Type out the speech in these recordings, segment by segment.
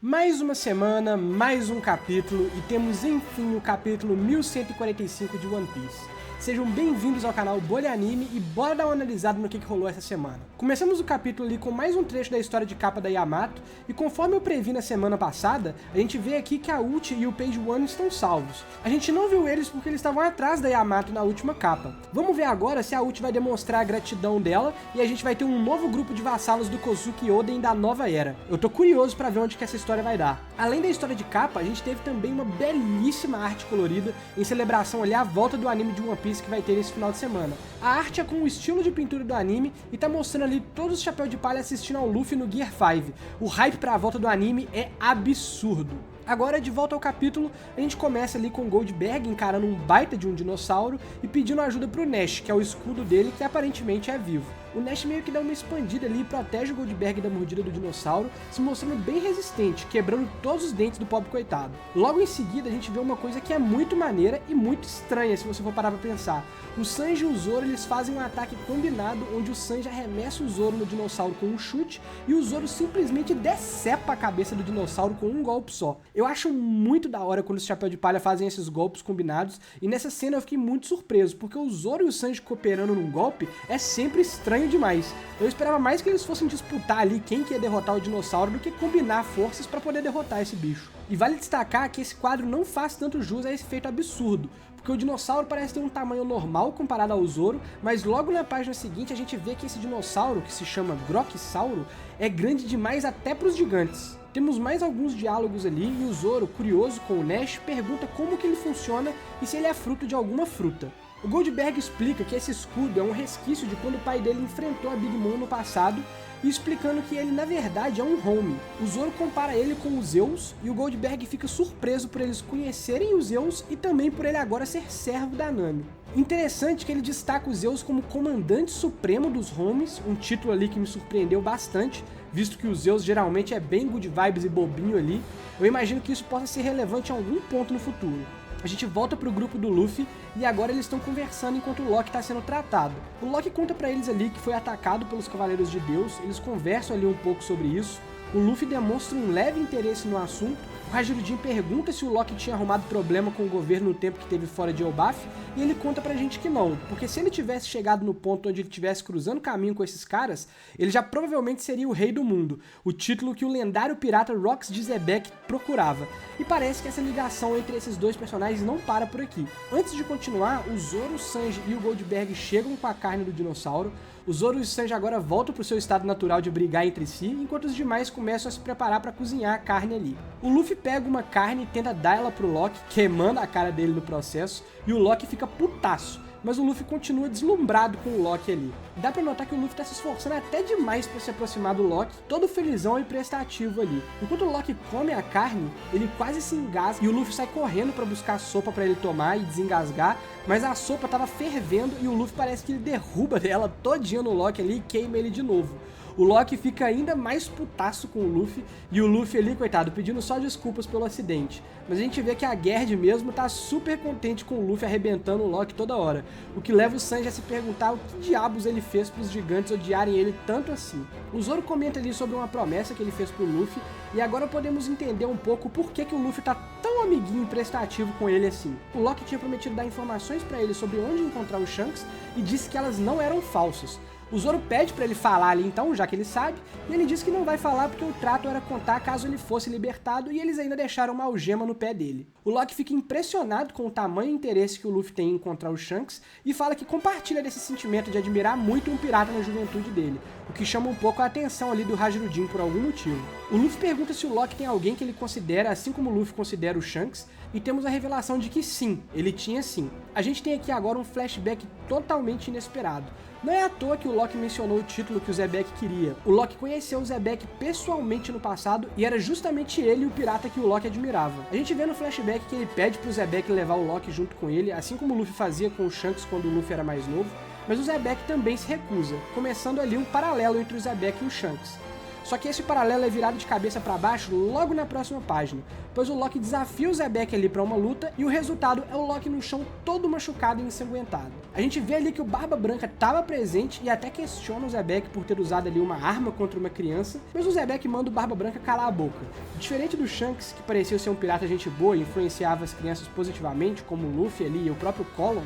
Mais uma semana, mais um capítulo e temos enfim o capítulo 1145 de One Piece. Sejam bem-vindos ao canal Bolha Anime e bora dar uma analisada no que rolou essa semana. Começamos o capítulo ali com mais um trecho da história de capa da Yamato e conforme eu previ na semana passada, a gente vê aqui que a Uchi e o Page One estão salvos. A gente não viu eles porque eles estavam atrás da Yamato na última capa. Vamos ver agora se a Uchi vai demonstrar a gratidão dela e a gente vai ter um novo grupo de vassalos do Kozuki Oden da nova era. Eu tô curioso pra ver onde que essa história vai dar. Além da história de capa, a gente teve também uma belíssima arte colorida em celebração ali à volta do anime de One Piece que vai ter esse final de semana. A arte é com o estilo de pintura do anime e tá mostrando ali todos os chapéus de palha assistindo ao Luffy no Gear 5. O hype pra volta do anime é absurdo. Agora, de volta ao capítulo, a gente começa ali com Goldberg encarando um baita de um dinossauro e pedindo ajuda pro Nash, que é o escudo dele, que aparentemente é vivo. O Nash meio que dá uma expandida ali e protege o Goldberg da mordida do dinossauro, se mostrando bem resistente, quebrando todos os dentes do pobre coitado. Logo em seguida, a gente vê uma coisa que é muito maneira e muito estranha, se você for parar pra pensar. O Sanji e o Zoro, eles fazem um ataque combinado, onde o Sanji arremessa o Zoro no dinossauro com um chute e o Zoro simplesmente decepa a cabeça do dinossauro com um golpe só. Eu acho muito da hora quando os Chapéu de Palha fazem esses golpes combinados, e nessa cena eu fiquei muito surpreso, porque o Zoro e o Sanji cooperando num golpe é sempre estranho demais. Eu esperava mais que eles fossem disputar ali quem que ia derrotar o dinossauro do que combinar forças para poder derrotar esse bicho. E vale destacar que esse quadro não faz tanto jus a esse feito absurdo, porque o dinossauro parece ter um tamanho normal comparado ao Zoro, mas logo na página seguinte a gente vê que esse dinossauro, que se chama Groksauro, é grande demais até para os gigantes. Temos mais alguns diálogos ali e o Zoro, curioso com o Nash, pergunta como que ele funciona e se ele é fruto de alguma fruta. O Goldberg explica que esse escudo é um resquício de quando o pai dele enfrentou a Big Mom no passado e explicando que ele na verdade é um Home. O Zoro compara ele com os Zeus e o Goldberg fica surpreso por eles conhecerem os Zeus e também por ele agora ser servo da Nami. Interessante que ele destaca os Zeus como comandante supremo dos Homes, um título ali que me surpreendeu bastante, visto que o Zeus geralmente é bem good vibes e bobinho ali. Eu imagino que isso possa ser relevante em algum ponto no futuro. A gente volta pro grupo do Luffy e agora eles estão conversando enquanto o Loki está sendo tratado. O Loki conta pra eles ali que foi atacado pelos Cavaleiros de Deus, eles conversam ali um pouco sobre isso. O Luffy demonstra um leve interesse no assunto. O Hajirudin pergunta se o Loki tinha arrumado problema com o governo no tempo que teve fora de Elbaf, e ele conta pra gente que não, porque se ele tivesse chegado no ponto onde ele estivesse cruzando caminho com esses caras, ele já provavelmente seria o rei do mundo, o título que o lendário pirata Rox de Zebek procurava. E parece que essa ligação entre esses dois personagens não para por aqui. Antes de continuar, o Zoro, o Sanji e o Goldberg chegam com a carne do dinossauro. O Zoro e o Sanji agora voltam para o seu estado natural de brigar entre si, enquanto os demais começam a se preparar para cozinhar a carne ali. O Luffy pega uma carne e tenta dar ela pro Loki, queimando a cara dele no processo, e o Loki fica putaço, mas o Luffy continua deslumbrado com o Loki ali. Dá pra notar que o Luffy tá se esforçando até demais pra se aproximar do Loki, todo felizão e prestativo ali. Enquanto o Loki come a carne, ele quase se engasga e o Luffy sai correndo pra buscar sopa pra ele tomar e desengasgar, mas a sopa tava fervendo e o Luffy parece que ele derruba ela todinha no Loki ali e queima ele de novo. O Loki fica ainda mais putaço com o Luffy, e o Luffy ali, coitado, pedindo só desculpas pelo acidente. Mas a gente vê que a Gerd mesmo tá super contente com o Luffy arrebentando o Loki toda hora, o que leva o Sanji a se perguntar o que diabos ele fez pros gigantes odiarem ele tanto assim. O Zoro comenta ali sobre uma promessa que ele fez pro Luffy, e agora podemos entender um pouco por que o Luffy tá tão amiguinho e prestativo com ele assim. O Loki tinha prometido dar informações pra ele sobre onde encontrar o Shanks, e disse que elas não eram falsas. O Zoro pede pra ele falar ali então, já que ele sabe, e ele diz que não vai falar porque o trato era contar caso ele fosse libertado e eles ainda deixaram uma algema no pé dele. O Loki fica impressionado com o tamanho e interesse que o Luffy tem em encontrar o Shanks e fala que compartilha desse sentimento de admirar muito um pirata na juventude dele, o que chama um pouco a atenção ali do Hajirudin por algum motivo. O Luffy pergunta se o Loki tem alguém que ele considera assim como o Luffy considera o Shanks, e temos a revelação de que sim, ele tinha sim. A gente tem aqui agora um flashback totalmente inesperado. Não é à toa que o Loki mencionou o título que o Zebek queria. O Loki conheceu o Zebek pessoalmente no passado e era justamente ele o pirata que o Loki admirava. A gente vê no flashback que ele pede pro Zebek levar o Loki junto com ele, assim como o Luffy fazia com o Shanks quando o Luffy era mais novo, mas o Zebek também se recusa, começando ali um paralelo entre o Zebek e o Shanks. Só que esse paralelo é virado de cabeça para baixo logo na próxima página, pois o Loki desafia o Xebec ali para uma luta e o resultado é o Loki no chão todo machucado e ensanguentado. A gente vê ali que o Barba Branca estava presente e até questiona o Xebec por ter usado ali uma arma contra uma criança, mas o Xebec manda o Barba Branca calar a boca. Diferente do Shanks, que parecia ser um pirata gente boa e influenciava as crianças positivamente, como o Luffy ali e o próprio Colin,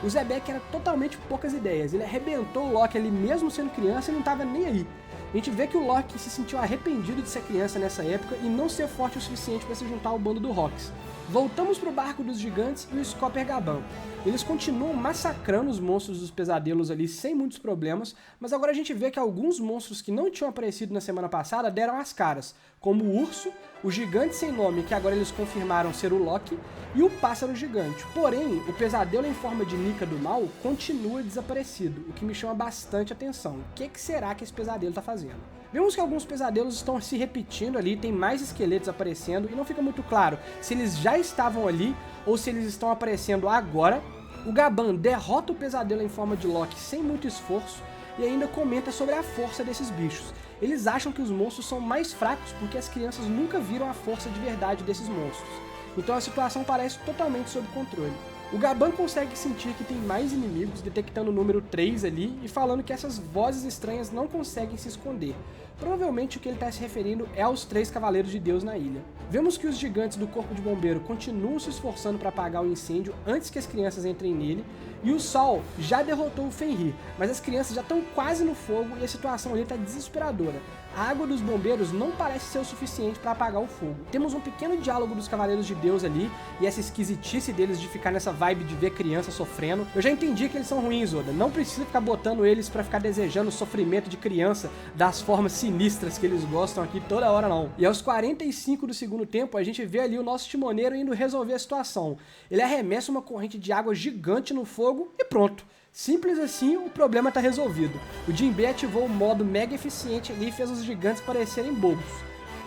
o Xebec era totalmente poucas ideias. Ele arrebentou o Loki ali mesmo sendo criança e não estava nem aí. A gente vê que o Loki se sentiu arrependido de ser criança nessa época e não ser forte o suficiente para se juntar ao bando do Rox. Voltamos pro barco dos gigantes e o Scopper Gaban. Eles continuam massacrando os monstros dos pesadelos ali sem muitos problemas, mas agora a gente vê que alguns monstros que não tinham aparecido na semana passada deram as caras, como o urso, o gigante sem nome, que agora eles confirmaram ser o Loki, e o pássaro gigante. Porém, o pesadelo em forma de Nika do mal continua desaparecido, o que me chama bastante atenção. O que será que esse pesadelo está fazendo? Vemos que alguns pesadelos estão se repetindo ali, tem mais esqueletos aparecendo, e não fica muito claro se eles já estavam ali ou se eles estão aparecendo agora. O Gaban derrota o pesadelo em forma de Loki sem muito esforço e ainda comenta sobre a força desses bichos. Eles acham que os monstros são mais fracos porque as crianças nunca viram a força de verdade desses monstros. Então a situação parece totalmente sob controle. O Gaban consegue sentir que tem mais inimigos, detectando o número 3 ali e falando que essas vozes estranhas não conseguem se esconder. Provavelmente o que ele está se referindo é aos 3 Cavaleiros de Deus na ilha. Vemos que os gigantes do Corpo de Bombeiro continuam se esforçando para apagar o incêndio antes que as crianças entrem nele, e o Sol já derrotou o Fenrir, mas as crianças já estão quase no fogo e a situação ali está desesperadora. A água dos bombeiros não parece ser o suficiente para apagar o fogo. Temos um pequeno diálogo dos Cavaleiros de Deus ali, e essa esquisitice deles de ficar nessa vibe de ver criança sofrendo. Eu já entendi que eles são ruins, Oda, não precisa ficar botando eles para ficar desejando o sofrimento de criança das formas sinistras que eles gostam aqui toda hora não. E aos 45 do segundo tempo, a gente vê ali o nosso timoneiro indo resolver a situação. Ele arremessa uma corrente de água gigante no fogo e pronto. Simples assim, o problema está resolvido. O Jinbei ativou o modo mega eficiente ali e fez os gigantes parecerem bobos.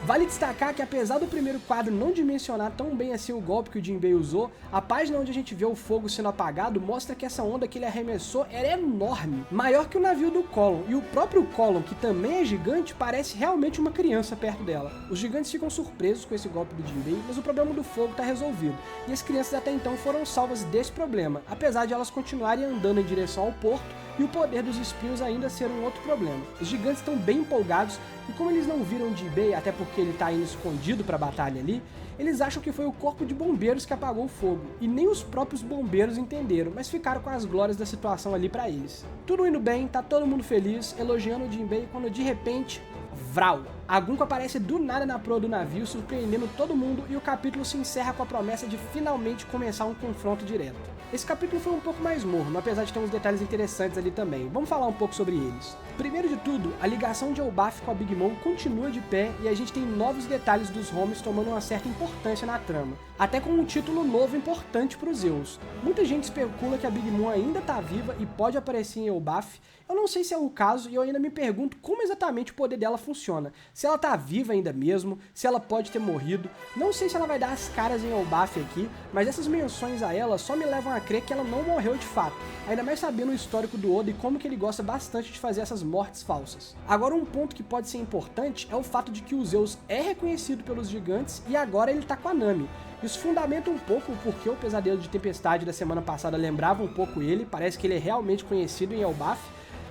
Vale destacar que apesar do primeiro quadro não dimensionar tão bem assim o golpe que o Jinbei usou, a página onde a gente vê o fogo sendo apagado mostra que essa onda que ele arremessou era enorme, maior que o navio do Colin, e o próprio Colin, que também é gigante, parece realmente uma criança perto dela. Os gigantes ficam surpresos com esse golpe do Jinbei, mas o problema do fogo está resolvido, e as crianças até então foram salvas desse problema, apesar de elas continuarem andando em direção ao porto, e o poder dos espinhos ainda ser um outro problema. Os gigantes estão bem empolgados, e como eles não viram Jinbei, até porque ele está indo escondido para a batalha ali, eles acham que foi o corpo de bombeiros que apagou o fogo, e nem os próprios bombeiros entenderam, mas ficaram com as glórias da situação ali para eles. Tudo indo bem, tá todo mundo feliz, elogiando o Jinbei, quando de repente, vral! A Gunko aparece do nada na proa do navio, surpreendendo todo mundo, e o capítulo se encerra com a promessa de finalmente começar um confronto direto. Esse capítulo foi um pouco mais morno, apesar de ter uns detalhes interessantes ali também. Vamos falar um pouco sobre eles. Primeiro de tudo, a ligação de Elbaf com a Big Mom continua de pé e a gente tem novos detalhes dos Homens tomando uma certa importância na trama, até com um título novo importante para os Zeus. Muita gente especula que a Big Mom ainda está viva e pode aparecer em Elbaf. Eu não sei se é o caso e eu ainda me pergunto como exatamente o poder dela funciona. Se ela tá viva ainda mesmo, se ela pode ter morrido. Não sei se ela vai dar as caras em Elbaf aqui, mas essas menções a ela só me levam a crer que ela não morreu de fato. Ainda mais sabendo o histórico do Oda e como que ele gosta bastante de fazer essas mortes falsas. Agora um ponto que pode ser importante é o fato de que o Zeus é reconhecido pelos gigantes e agora ele tá com a Nami. Isso fundamenta um pouco o porquê o Pesadelo de Tempestade da semana passada lembrava um pouco ele, parece que ele é realmente conhecido em Elbaf.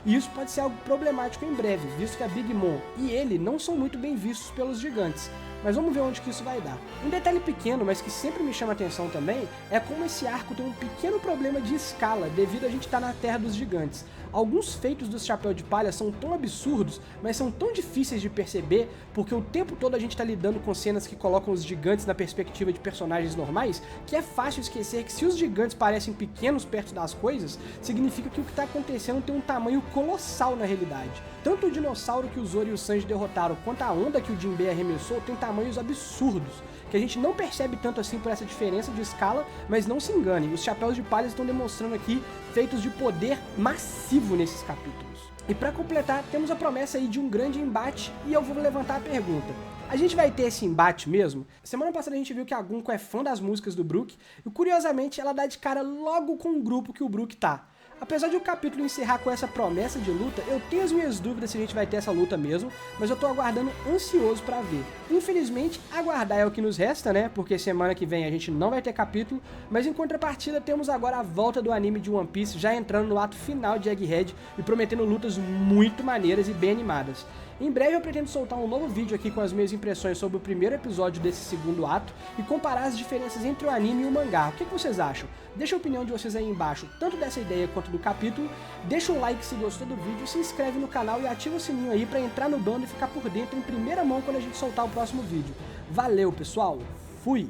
E isso pode ser algo problemático em breve, visto que a Big Mom e ele não são muito bem vistos pelos gigantes. Mas vamos ver onde que isso vai dar. Um detalhe pequeno, mas que sempre me chama atenção também, é como esse arco tem um pequeno problema de escala devido a gente estar na Terra dos Gigantes. Alguns feitos do Chapéu de Palha são tão absurdos, mas são tão difíceis de perceber, porque o tempo todo a gente está lidando com cenas que colocam os gigantes na perspectiva de personagens normais, que é fácil esquecer que se os gigantes parecem pequenos perto das coisas, significa que o que está acontecendo tem um tamanho colossal na realidade. Tanto o dinossauro que o Zoro e o Sanji derrotaram, quanto a onda que o Jinbei arremessou, tem tamanhos absurdos, que a gente não percebe tanto assim por essa diferença de escala, mas não se enganem, os Chapéus de Palha estão demonstrando aqui feitos de poder massivo nesses capítulos. E para completar, temos a promessa aí de um grande embate, e eu vou levantar a pergunta. A gente vai ter esse embate mesmo? Semana passada a gente viu que a Gunko é fã das músicas do Brook, e curiosamente ela dá de cara logo com o grupo que o Brook tá. Apesar de o capítulo encerrar com essa promessa de luta, eu tenho as minhas dúvidas se a gente vai ter essa luta mesmo, mas eu tô aguardando ansioso pra ver. Infelizmente, aguardar é o que nos resta, né, porque semana que vem a gente não vai ter capítulo, mas em contrapartida temos agora a volta do anime de One Piece já entrando no ato final de Egghead e prometendo lutas muito maneiras e bem animadas. Em breve eu pretendo soltar um novo vídeo aqui com as minhas impressões sobre o primeiro episódio desse segundo ato e comparar as diferenças entre o anime e o mangá. O que vocês acham? Deixa a opinião de vocês aí embaixo, tanto dessa ideia quanto do capítulo. Deixa um like se gostou do vídeo, se inscreve no canal e ativa o sininho aí pra entrar no bando e ficar por dentro em primeira mão quando a gente soltar o próximo vídeo. Valeu, pessoal! Fui!